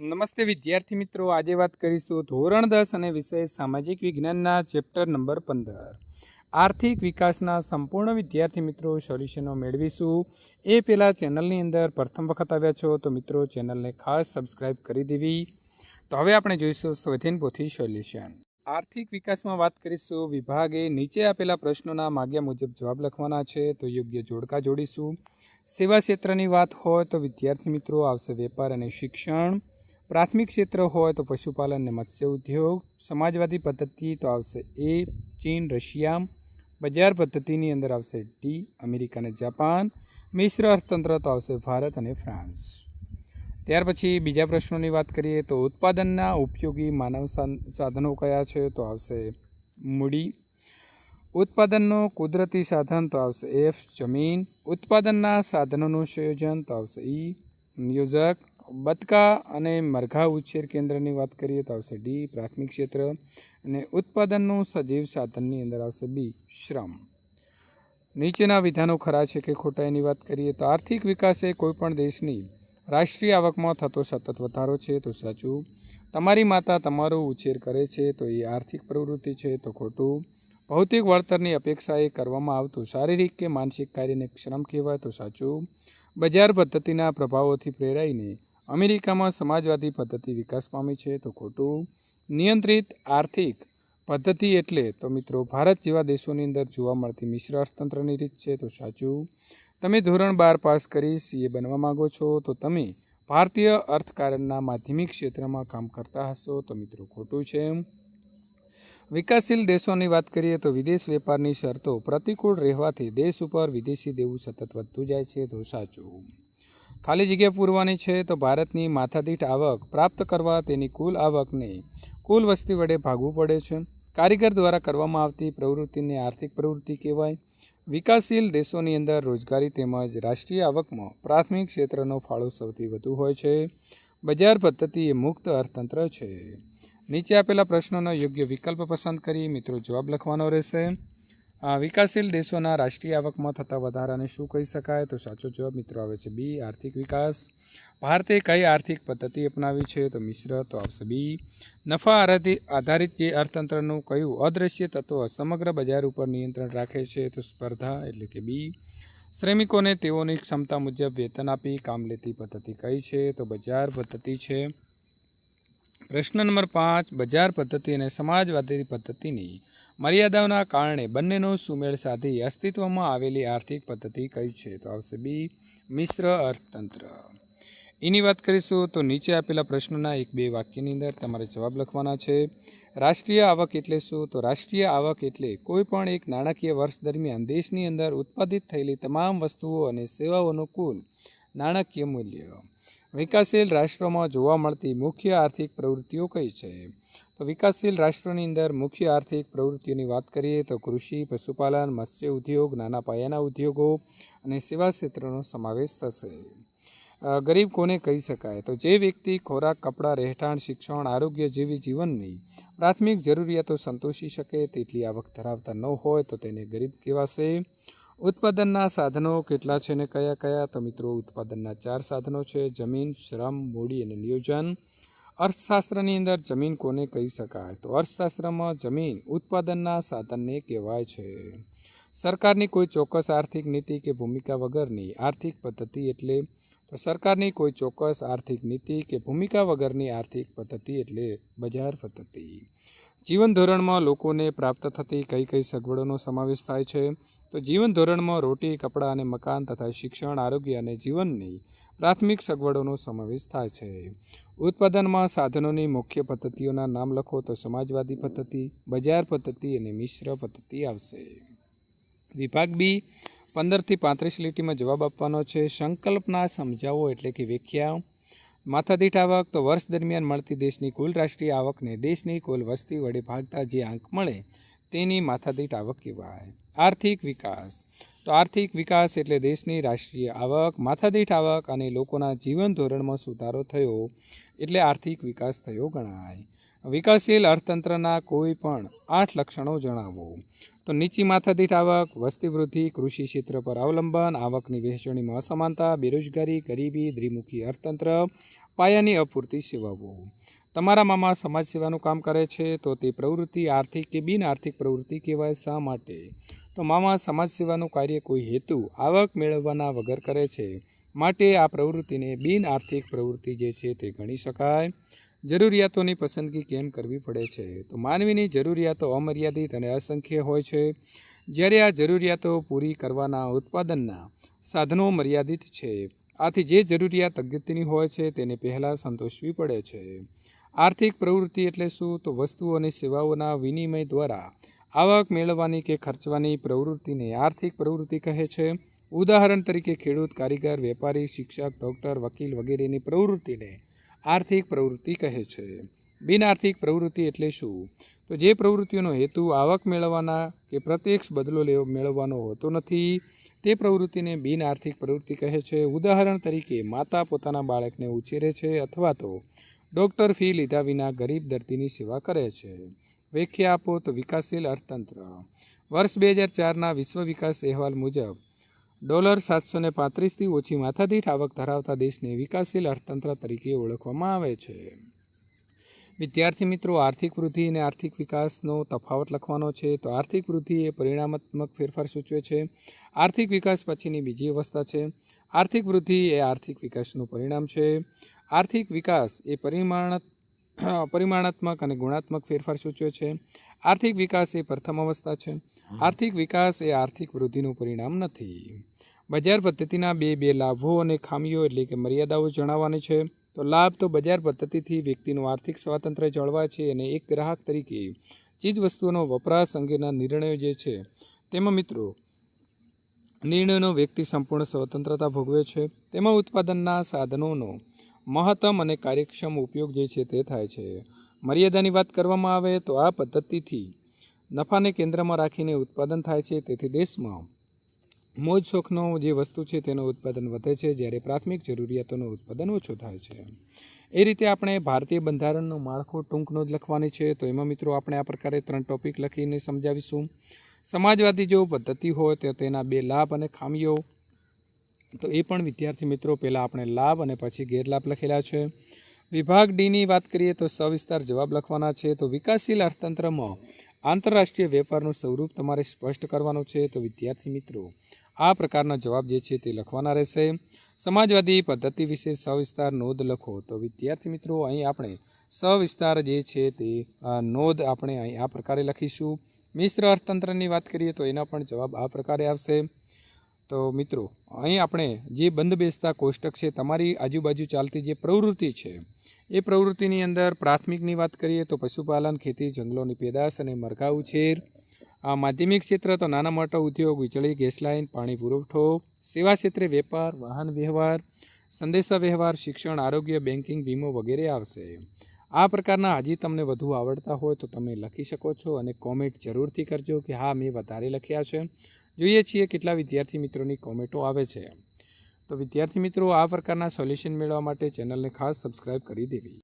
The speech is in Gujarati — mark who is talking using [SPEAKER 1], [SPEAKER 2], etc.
[SPEAKER 1] નમસ્તે વિદ્યાર્થી મિત્રો, આજે વાત કરીશું ધોરણ 10 અને વિષય સામાજિક વિજ્ઞાનના ચેપ્ટર નંબર 15 આર્થિક વિકાસના સંપૂર્ણ વિદ્યાર્થી મિત્રો સોલ્યુશનો મેળવીશું. એ પહેલાં ચેનલની અંદર પ્રથમ વખત આવ્યા છો તો મિત્રો ચેનલને ખાસ સબસ્ક્રાઈબ કરી દેવી. તો હવે આપણે જોઈશું સ્વધ્યાયન પોથી સોલ્યુશન. આર્થિક વિકાસમાં વાત કરીશું. વિભાગે નીચે આપેલા પ્રશ્નોના માગ્યા મુજબ જવાબ લખવાના છે, તો યોગ્ય જોડકા જોડીશું. સેવા ક્ષેત્રની વાત હોય તો વિદ્યાર્થી મિત્રો આવશે વેપાર અને શિક્ષણ. પ્રાથમિક ક્ષેત્ર હોય તો પશુપાલન અને મત્સ્ય ઉદ્યોગ. સમાજવાદી પદ્ધતિ તો આવશે એ ચીન રશિયા. બજાર પદ્ધતિની અંદર આવશે ડી અમેરિકા અને જાપાન. મિશ્ર અર્થતંત્ર તો આવશે ભારત અને ફ્રાન્સ. ત્યાર પછી બીજા પ્રશ્નોની વાત કરીએ તો ઉત્પાદનના ઉપયોગી માનવ સાધનો કયા છે, તો આવશે મૂડી. ઉત્પાદનનો કુદરતી સાધન તો આવશે એફ જમીન. ઉત્પાદનના સાધનોનું સંયોજન તો આવશે ઈ નિયોજક. બતકા અને મરઘા ઉછેર કેન્દ્રની વાત કરીએ તો આવશે ડી પ્રાથમિક ક્ષેત્ર. અને ઉત્પાદનનું સજીવ સાધનની અંદર આવશે બી શ્રમ. નીચેના વિધાનો ખરા છે કે ખોટા એની વાત કરીએ તો આર્થિક વિકાસ એ કોઈપણ દેશની રાષ્ટ્રીય આવકમાં થતો સતત વધારો છે, તો સાચું. તમારી માતા તમારો ઉછેર કરે છે તો એ આર્થિક પ્રવૃત્તિ છે, તો ખોટું. ભૌતિક વળતરની અપેક્ષાએ કરવામાં આવતું શારીરિક કે માનસિક કાર્યને શ્રમ કહેવાય, તો સાચું. બજાર પદ્ધતિના પ્રભાવોથી પ્રેરાઈને અમેરિકામાં સમાજવાદી પદ્ધતિ વિકાસ પામી છે, તો ખોટું. નિયંત્રિત આર્થિક પદ્ધતિ એટલે તો મિત્રો ભારત જેવા દેશોની અંદર જોવા મળતી મિશ્ર અર્થતંત્રની રીત છે, તો સાચું. તમે ધોરણ 12 પાસ કરી સીએ બનવા માગો છો તો તમે ભારતીય અર્થકારણના માધ્યમિક ક્ષેત્રમાં કામ કરતા હશો, તો મિત્રો ખોટું છે. વિકાસશીલ દેશોની વાત કરીએ તો વિદેશ વેપારની શરતો પ્રતિકૂળ રહેવાથી દેશ ઉપર વિદેશી દેવું સતત વધતું જાય છે, તો સાચું. ખાલી જગ્યા પૂરવાની છે તો ભારતની માથાદીઠ આવક પ્રાપ્ત કરવા તેની કુલ આવકને કુલ વસ્તી વડે ભાગવું પડે છે. કારીગર દ્વારા કરવામાં આવતી પ્રવૃત્તિને આર્થિક પ્રવૃત્તિ કહેવાય. વિકાસશીલ દેશોની અંદર રોજગારી તેમજ રાષ્ટ્રીય આવકમાં પ્રાથમિક ક્ષેત્રનો ફાળો સૌથી વધુ હોય છે. બજાર પદ્ધતિ એ મુક્ત અર્થતંત્ર છે. નીચે આપેલા પ્રશ્નોનો યોગ્ય વિકલ્પ પસંદ કરી મિત્રો જવાબ લખવાનો રહેશે. વિકાસશીલ દેશોના રાષ્ટ્રીય આવકમાં થતા વધારાને શું કહી શકાય, તો સાચો જવાબ મિત્રો આવે છે બી આર્થિક વિકાસ. ભારતે કઈ આર્થિક પદ્ધતિ અપનાવી છે, તો મિશ્ર, તો આવશે બી. નફા આધારિત જે અર્થતંત્રનું કયું અદ્રશ્ય તત્વ સમગ્ર બજાર ઉપર નિયંત્રણ રાખે છે, તો સ્પર્ધા એટલે કે બી. શ્રમિકોને તેઓની ક્ષમતા મુજબ વેતન આપી કામ લેતી પદ્ધતિ કઈ છે, તો બજાર પદ્ધતિ છે. પ્રશ્ન નંબર 5, બજાર પદ્ધતિ અને સમાજવાદી પદ્ધતિની મર્યાદાઓના કારણે બંનેનો સુમેળ સાધી અસ્તિત્વમાં આવેલી આર્થિક પદ્ધતિ કઈ છે, તો આવશે બી મિશ્ર અર્થતંત્ર. એની વાત કરીશું તો નીચે આપેલા પ્રશ્નોના 1-2 વાક્યની અંદર તમારે જવાબ લખવાના છે. રાષ્ટ્રીય આવક એટલે શું, તો રાષ્ટ્રીય આવક એટલે કોઈ પણ એક નાણાકીય વર્ષ દરમિયાન દેશની અંદર ઉત્પાદિત થયેલી તમામ વસ્તુઓ અને સેવાઓનું કુલ નાણાકીય મૂલ્ય. વિકાસશીલ રાષ્ટ્રોમાં જોવા મળતી મુખ્ય આર્થિક પ્રવૃત્તિઓ કઈ છે, તો વિકાસશીલ રાષ્ટ્રોની અંદર મુખ્ય આર્થિક પ્રવૃત્તિઓની વાત કરીએ તો કૃષિ, પશુપાલન, મત્સ્ય ઉદ્યોગ, નાના પાયાના ઉદ્યોગો અને સેવા ક્ષેત્રનો સમાવેશ થશે. ગરીબ કોને કહી શકાય, તો જે વ્યક્તિ ખોરાક, કપડાં, રહેઠાણ, શિક્ષણ, આરોગ્ય જેવી જીવનની પ્રાથમિક જરૂરિયાતો સંતોષી શકે તેટલી આવક ધરાવતા ન હોય તો તેને ગરીબ કહેવાશે. ઉત્પાદનના સાધનો કેટલા છે ને કયા કયા, તો મિત્રો ઉત્પાદનના 4 સાધનો છે: જમીન, શ્રમ, મૂડી અને નિયોજન. અર્થશાસ્ત્રની અંદર જમીન કોને કહી શકાય, તો અર્થશાસ્ત્રમાં જમીન ઉત્પાદનના સાધનને કહેવાય છે. સરકારની કોઈ ચોક્કસ આર્થિક નીતિ કે ભૂમિકા વગરની આર્થિક પદ્ધતિ એટલે, તો સરકારની કોઈ ચોક્કસ આર્થિક નીતિ કે ભૂમિકા વગરની આર્થિક પદ્ધતિ એટલે બજાર પદ્ધતિ. જીવન ધોરણમાં લોકોને પ્રાપ્ત થતી કઈ કઈ સગવડોનો સમાવેશ થાય છે, તો જીવન ધોરણમાં રોટી, કપડાં અને મકાન તથા શિક્ષણ, આરોગ્ય અને જીવનની પ્રાથમિક સગવડોનો સમાવેશ થાય છે. ઉત્પાદનમાં સાધનોની મુખ્ય પદ્ધતિઓના નામ લખો, તો સમાજવાદી પદ્ધતિ, બજાર પદ્ધતિ અને મિશ્ર પદ્ધતિ આવશે. વિભાગ બી 15 થી 35 લીટીમાં જવાબ આપવાનો છે. સંકલ્પના સમજાવો એટલે કે વ્યાખ્યા. માથાદીઠ આવક તો વર્ષ દરમિયાન મળતી દેશની કુલ રાષ્ટ્રીય આવકને દેશની કુલ વસ્તી વડે ભાગતા જે આંક મળે તેની માથાદીઠ આવક કહેવાય. આર્થિક વિકાસ તો આર્થિક વિકાસ એટલે દેશની રાષ્ટ્રીય આવક, માથાદીઠ આવક અને લોકોના જીવન ધોરણમાં સુધારો થયો એટલે આર્થિક વિકાસ થયો ગણાય. વિકાસશીલ અર્થતંત્રના કોઈ પણ 8 લક્ષણો જણાવો, તો નીચી માથાદીઠ આવક, વસ્તી વૃદ્ધિ, કૃષિ ક્ષેત્ર પર અવલંબન, આવકની વહેંચણીમાં અસમાનતા, બેરોજગારી, ગરીબી, દ્વિમુખી અર્થતંત્ર, પાયાની અપૂરતી સેવાઓ. તમારા મામા સમાજ સેવાનું કામ કરે છે તો તે પ્રવૃત્તિ આર્થિક કે બિન આર્થિક પ્રવૃત્તિ કહેવાય. શા માટે? તો મામા સમાજ સેવાનું કાર્ય કોઈ હેતુ આવક મેળવવાના વગર કરે છે, માટે આ પ્રવૃત્તિને બિન આર્થિક પ્રવૃત્તિ જે છે તે ગણી શકાય. જરૂરિયાતોની પસંદગી કેમ કરવી પડે છે? તો માનવીની જરૂરિયાતો અમર્યાદિત અને અસંખ્ય હોય છે, જ્યારે આ જરૂરિયાતો પૂરી કરવાના ઉત્પાદનના સાધનો મર્યાદિત છે. આથી જે જરૂરિયાત અગત્યની હોય છે તેને પહેલાં સંતોષવી પડે છે. આર્થિક પ્રવૃત્તિ એટલે શું? તો વસ્તુઓ અને સેવાઓના વિનિમય દ્વારા આવક મેળવવાની કે ખર્ચવાની પ્રવૃત્તિને આર્થિક પ્રવૃત્તિ કહે છે. ઉદાહરણ તરીકે ખેડૂત, કારીગર, વેપારી, શિક્ષક, ડૉક્ટર, વકીલ વગેરેની પ્રવૃત્તિને આર્થિક પ્રવૃત્તિ કહે છે. બિન આર્થિક પ્રવૃત્તિ એટલે શું? તો જે પ્રવૃત્તિઓનો હેતુ આવક મેળવવાના કે પ્રત્યક્ષ બદલો મેળવવાનો હોતો નથી, તે પ્રવૃત્તિને બિન આર્થિક પ્રવૃત્તિ કહે છે. ઉદાહરણ તરીકે માતા પોતાના બાળકને ઉછેરે છે, અથવા તો ડૉક્ટર ફી લીધા વિના ગરીબ દર્દીની સેવા કરે છે. વ્યાખ્યા આપો. તો વિકાસશીલ અર્થતંત્ર. વર્ષ 2004ના વિશ્વ વિકાસ અહેવાલ મુજબ $735થી ઓછી માથાદીઠ આવક ધરાવતા દેશને વિકાસશીલ અર્થતંત્ર તરીકે ઓળખવામાં આવે છે. વિદ્યાર્થી મિત્રો, આર્થિક વૃદ્ધિ અને આર્થિક વિકાસનો તફાવત લખવાનો છે. તો આર્થિક વૃદ્ધિ એ પરિણામાત્મક ફેરફાર સૂચવે છે. આર્થિક વિકાસ પછીની બીજી અવસ્થા છે. આર્થિક વૃદ્ધિ એ આર્થિક વિકાસનું પરિણામ છે. આર્થિક વિકાસ એ પરિમાણાત્મક અને ગુણાત્મક ફેરફાર સૂચવે છે. આર્થિક વિકાસ એ પ્રથમ અવસ્થા છે. આર્થિક વિકાસ એ આર્થિક વૃદ્ધિનું પરિણામ નથી. બજાર પદ્ધતિના બે લાભો અને ખામીઓ એટલે કે મર્યાદાઓ જણાવવાની છે. તો લાભ. તો બજાર પદ્ધતિથી વ્યક્તિનું આર્થિક સ્વાતંત્ર્ય જળવાય છે અને એક ગ્રાહક તરીકે ચીજ વસ્તુઓનો વપરાશ અંગેના નિર્ણયો જે છે તેમાં મિત્રો નિર્ણયનો વ્યક્તિ સંપૂર્ણ સ્વતંત્રતા ભોગવે છે. તેમાં ઉત્પાદનના સાધનોનો મહત્તમ અને કાર્યક્ષમ ઉપયોગ જે છે તે થાય છે. મર્યાદાની વાત કરવામાં આવે તો આ પદ્ધતિથી નફાને કેન્દ્રમાં રાખીને ઉત્પાદન થાય છે. તેથી દેશમાં મોજ શોખનો જે વસ્તુ છે તેનું ઉત્પાદન વધે છે, જ્યારે પ્રાથમિક જરૂરિયાતોનું ઉત્પાદન ઓછું થાય છે. એ રીતે આપણે ભારતીય બંધારણનું માળખું ટૂંકનું જ લખવાની છે. તો એમાં મિત્રો આપણે આ પ્રકારે 3 ટોપિક લખીને સમજાવીશું. સમાજવાદી જો પદ્ધતિ હોય તો તેના 2 લાભ અને ખામીઓ. તો એ પણ વિદ્યાર્થી મિત્રો પહેલાં આપણે લાભ અને પછી ગેરલાભ લખેલા છે. વિભાગ ડીની વાત કરીએ તો સવિસ્તાર જવાબ લખવાના છે. તો વિકાસશીલ અર્થતંત્રમાં આંતરરાષ્ટ્રીય વેપારનું સ્વરૂપ તમારે સ્પષ્ટ કરવાનું છે. તો વિદ્યાર્થી મિત્રો આ પ્રકારના જવાબ જે છે તે લખવાના રહેશે. સમાજવાદી પદ્ધતિ વિશે સવિસ્તાર નોંધ લખો. તો વિદ્યાર્થી મિત્રો અહીં આપણે સવિસ્તાર જે છે તે નોંધ આપણે અહીં આ પ્રકારે લખીશું. મિશ્ર અર્થતંત્રની વાત કરીએ તો એના પણ જવાબ આ પ્રકારે આવશે. તો મિત્રો અહીં આપણે જે બંધ બેસતા કોષ્ટક છે, તમારી આજુબાજુ ચાલતી જે પ્રવૃત્તિ છે એ પ્રવૃત્તિની અંદર પ્રાથમિકની વાત કરીએ તો પશુપાલન, ખેતી, જંગલોની પેદાશ અને મરઘા ઉછેર. માધ્યમિક ક્ષેત્ર તો નાના મોટા ઉદ્યોગ, વીજળી, ગેસ લાઇન, પાણી પુરવઠો. સેવા ક્ષેત્રે વેપાર, વાહન વ્યવહાર, સંદેશા વ્યવહાર, શિક્ષણ, આરોગ્ય, બેન્કિંગ, વીમો વગેરે આવશે. આ પ્રકારના હજી તમને વધુ આવડતા હોય તો તમે લખી શકો છો અને કોમેન્ટ જરૂરથી કરજો કે હા મેં વધારે લખ્યા છે. જોઈએ છીએ કેટલા વિદ્યાર્થી મિત્રોની કોમેન્ટો આવે છે. તો વિદ્યાર્થી મિત્રો આ પ્રકારના સોલ્યુશન મેળવવા માટે ચેનલને ખાસ સબસ્ક્રાઈબ કરી દેવી.